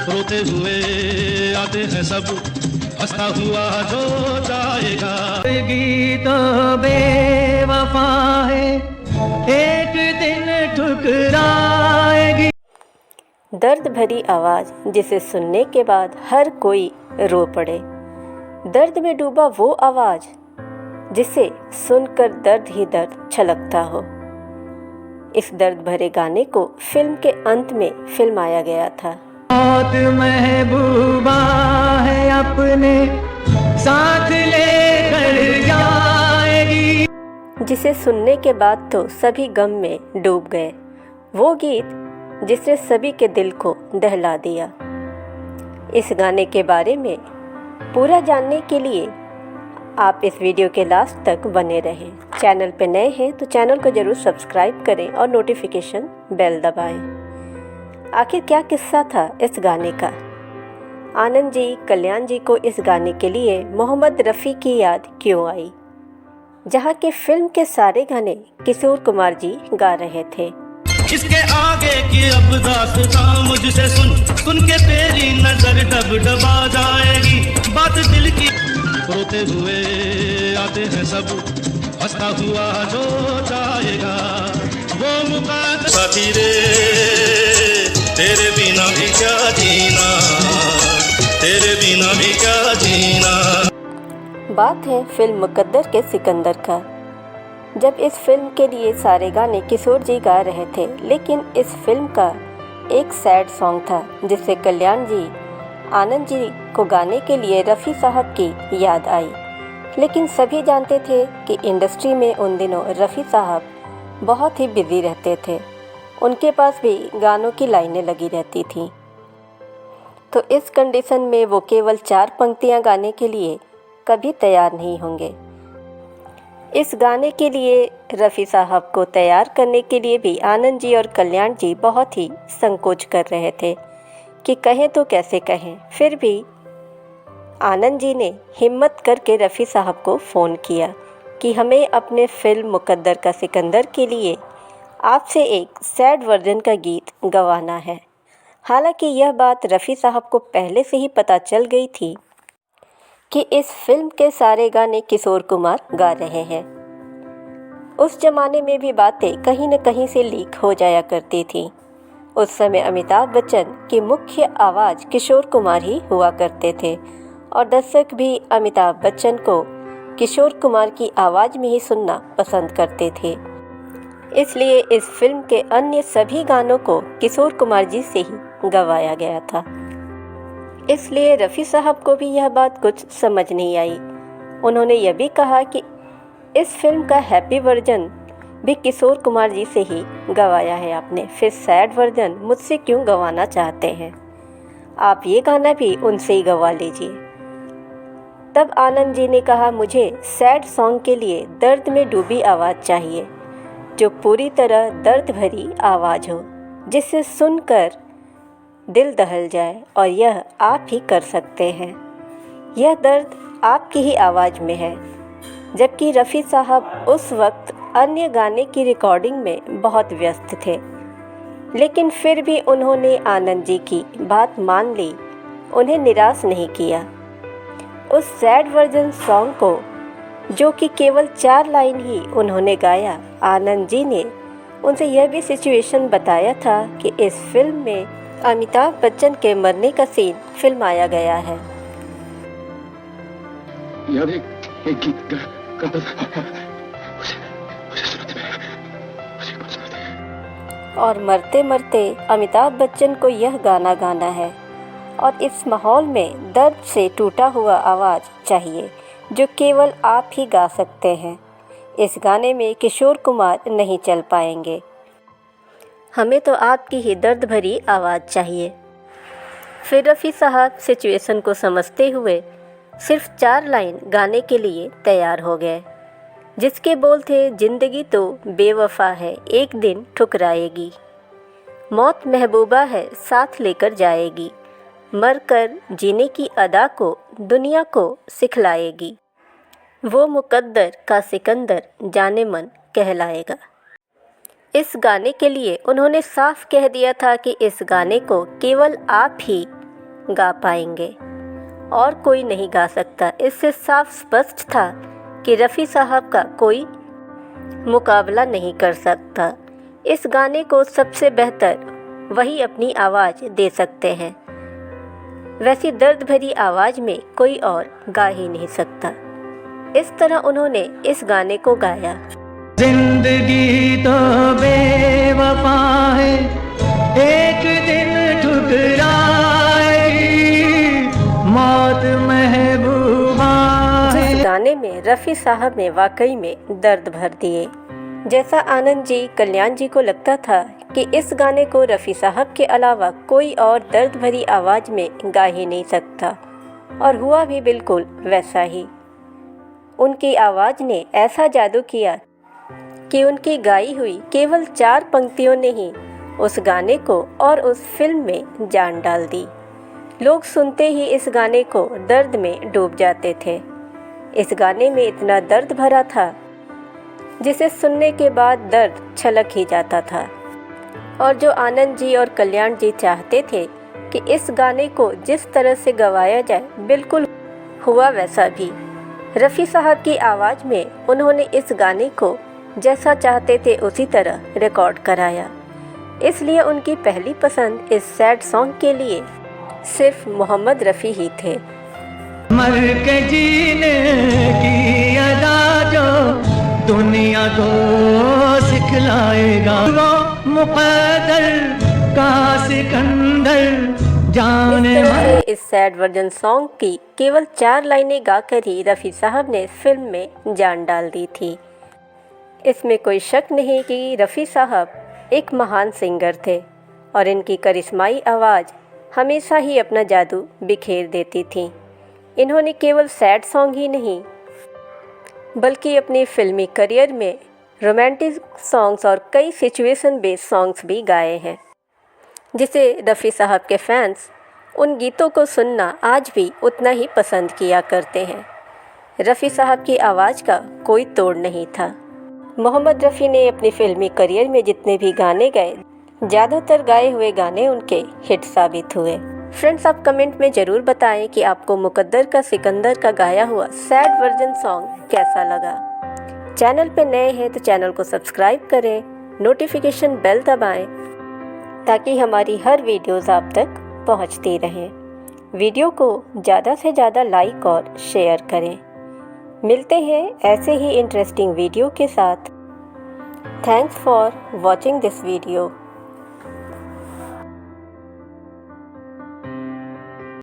रोते हुए आते हैं सब, हंसता हुआ जो जाएगा। गीत बेवफा है, एक दिन ठुकराएगी। दर्द भरी आवाज़ जिसे सुनने के बाद हर कोई रो पड़े। दर्द में डूबा वो आवाज़ जिसे सुनकर दर्द ही दर्द छलकता हो। इस दर्द भरे गाने को फिल्म के अंत में फिल्माया गया था। मौत महबूबा है, अपने साथ लेकर जाएगी। जिसे सुनने के बाद तो सभी गम में डूब गए। वो गीत जिसने सभी के दिल को दहला दिया। इस गाने के बारे में पूरा जानने के लिए आप इस वीडियो के लास्ट तक बने रहें। चैनल पे नए हैं तो चैनल को ज़रूर सब्सक्राइब करें और नोटिफिकेशन बेल दबाएं। आखिर क्या किस्सा था इस गाने का? आनंद जी, कल्याण जी को इस गाने के लिए मोहम्मद रफ़ी की याद क्यों आई, जहाँ के फिल्म के सारे गाने किशोर कुमार जी गा रहे थे। इसके आगे की अब दास्तां मुझसे सुन के तेरी नजर डब डबा जाएगी। बात दिल की, रोते हुए आते हैं सब, हंसता हुआ जो जाएगा। वो मुकाद साथी रे, तेरे बिना भी क्या जीना, तेरे बिना भी क्या जीना। बात है फिल्म मुकद्दर के सिकंदर का। जब इस फिल्म के लिए सारे गाने किशोर जी गा रहे थे, लेकिन इस फिल्म का एक सैड सॉन्ग था जिससे कल्याण जी आनंद जी को गाने के लिए रफ़ी साहब की याद आई। लेकिन सभी जानते थे कि इंडस्ट्री में उन दिनों रफ़ी साहब बहुत ही बिज़ी रहते थे। उनके पास भी गानों की लाइनें लगी रहती थीं। तो इस कंडीशन में वो केवल 4 पंक्तियां गाने के लिए कभी तैयार नहीं होंगे। इस गाने के लिए रफ़ी साहब को तैयार करने के लिए भी आनंद जी और कल्याण जी बहुत ही संकोच कर रहे थे कि कहें तो कैसे कहें। फिर भी आनंद जी ने हिम्मत करके रफ़ी साहब को फ़ोन किया कि हमें अपने फिल्म मुकद्दर का सिकंदर के लिए आपसे एक सैड वर्जन का गीत गवाना है। हालांकि यह बात रफ़ी साहब को पहले से ही पता चल गई थी कि इस फिल्म के सारे गाने किशोर कुमार गा रहे हैं। उस जमाने में भी बातें कहीं न कहीं से लीक हो जाया करती थी। उस समय अमिताभ बच्चन की मुख्य आवाज़ किशोर कुमार ही हुआ करते थे और दर्शक भी अमिताभ बच्चन को किशोर कुमार की आवाज़ में ही सुनना पसंद करते थे। इसलिए इस फिल्म के अन्य सभी गानों को किशोर कुमार जी से ही गवाया गया था। इसलिए रफ़ी साहब को भी यह बात कुछ समझ नहीं आई। उन्होंने यह भी कहा कि इस फिल्म का हैप्पी वर्जन भी किशोर कुमार जी से ही गवाया है आपने, फिर सैड वर्जन मुझसे क्यों गवाना चाहते हैं? आप ये गाना भी उनसे ही गवा लीजिए। तब आनंद जी ने कहा, मुझे सैड सॉन्ग के लिए दर्द में डूबी आवाज़ चाहिए, जो पूरी तरह दर्द भरी आवाज़ हो, जिसे सुनकर दिल दहल जाए, और यह आप ही कर सकते हैं। यह दर्द आपकी ही आवाज़ में है। जबकि रफ़ी साहब उस वक्त अन्य गाने की रिकॉर्डिंग में बहुत व्यस्त थे, लेकिन फिर भी उन्होंने आनंद जी की बात मान ली, उन्हें निराश नहीं किया। उस सैड वर्जन सॉन्ग को, जो कि केवल 4 लाइन ही उन्होंने गाया, आनंद जी ने उनसे यह भी सिचुएशन बताया था कि इस फिल्म में अमिताभ बच्चन के मरने का सीन फिल्माया गया है। यार एक गीत करता था, मुझे सुनाते हैं। और मरते मरते अमिताभ बच्चन को यह गाना गाना है, और इस माहौल में दर्द से टूटा हुआ आवाज़ चाहिए, जो केवल आप ही गा सकते हैं। इस गाने में किशोर कुमार नहीं चल पाएंगे। हमें तो आपकी ही दर्द भरी आवाज़ चाहिए। फिर रफ़ी साहब सिचुएशन को समझते हुए सिर्फ 4 लाइन गाने के लिए तैयार हो गए, जिसके बोल थे, ज़िंदगी तो बेवफा है, एक दिन ठुकराएगी। मौत महबूबा है, साथ लेकर जाएगी। मर कर जीने की अदा को दुनिया को सिखलाएगी। वो मुकद्दर का सिकंदर जाने मन कहलाएगा। इस गाने के लिए उन्होंने साफ कह दिया था कि इस गाने को केवल आप ही गा पाएंगे और कोई नहीं गा सकता। इससे साफ स्पष्ट था कि रफ़ी साहब का कोई मुकाबला नहीं कर सकता। इस गाने को सबसे बेहतर वही अपनी आवाज़ दे सकते हैं। वैसी दर्द भरी आवाज़ में कोई और गा ही नहीं सकता। इस तरह उन्होंने इस गाने को गाया। जिंदगी तो बेवफा है, एक दिन ठुकराएगी, मौत महबूबा है। इस गाने में रफ़ी साहब ने वाकई में दर्द भर दिए। जैसा आनंद जी, कल्याण जी को लगता था कि इस गाने को रफ़ी साहब के अलावा कोई और दर्द भरी आवाज़ में गा ही नहीं सकता, और हुआ भी बिल्कुल वैसा ही। उनकी आवाज़ ने ऐसा जादू किया कि उनकी गाई हुई केवल 4 पंक्तियों ने ही उस गाने को और उस फिल्म में जान डाल दी। लोग सुनते ही इस गाने को दर्द में डूब जाते थे। इस गाने में इतना दर्द भरा था जिसे सुनने के बाद दर्द छलक ही जाता था। और जो आनंद जी और कल्याण जी चाहते थे कि इस गाने को जिस तरह से गवाया जाए, बिल्कुल हुआ वैसा भी। रफ़ी साहब की आवाज़ में उन्होंने इस गाने को जैसा चाहते थे उसी तरह रिकॉर्ड कराया। इसलिए उनकी पहली पसंद इस सैड सॉन्ग के लिए सिर्फ मोहम्मद रफ़ी ही थे। मर के जीने की अदा जो दुनिया को सिखलाएगा, वो मुक़द्दर का सिकंदर जाने। इस सैड वर्जन सॉन्ग की केवल 4 लाइनें गाकर ही रफ़ी साहब ने फिल्म में जान डाल दी थी। इसमें कोई शक नहीं कि रफ़ी साहब एक महान सिंगर थे और इनकी करिश्माई आवाज़ हमेशा ही अपना जादू बिखेर देती थी। इन्होंने केवल सैड सॉन्ग ही नहीं बल्कि अपने फिल्मी करियर में रोमांटिक सॉन्ग्स और कई सिचुएशन बेस्ड सॉन्ग्स भी गाए हैं, जिसे रफ़ी साहब के फैंस उन गीतों को सुनना आज भी उतना ही पसंद किया करते हैं। रफ़ी साहब की आवाज़ का कोई तोड़ नहीं था। मोहम्मद रफ़ी ने अपनी फिल्मी करियर में जितने भी गाने गाए, ज़्यादातर गाए हुए गाने उनके हिट साबित हुए। फ्रेंड्स, आप कमेंट में ज़रूर बताएं कि आपको मुकद्दर का सिकंदर का गाया हुआ सैड वर्जन सॉन्ग कैसा लगा। चैनल पे नए हैं तो चैनल को सब्सक्राइब करें, नोटिफिकेशन बेल दबाएं ताकि हमारी हर वीडियोज़ आप तक पहुंचती रहें। वीडियो को ज़्यादा से ज़्यादा लाइक और शेयर करें। मिलते हैं ऐसे ही इंटरेस्टिंग वीडियो के साथ। Thanks for watching this video.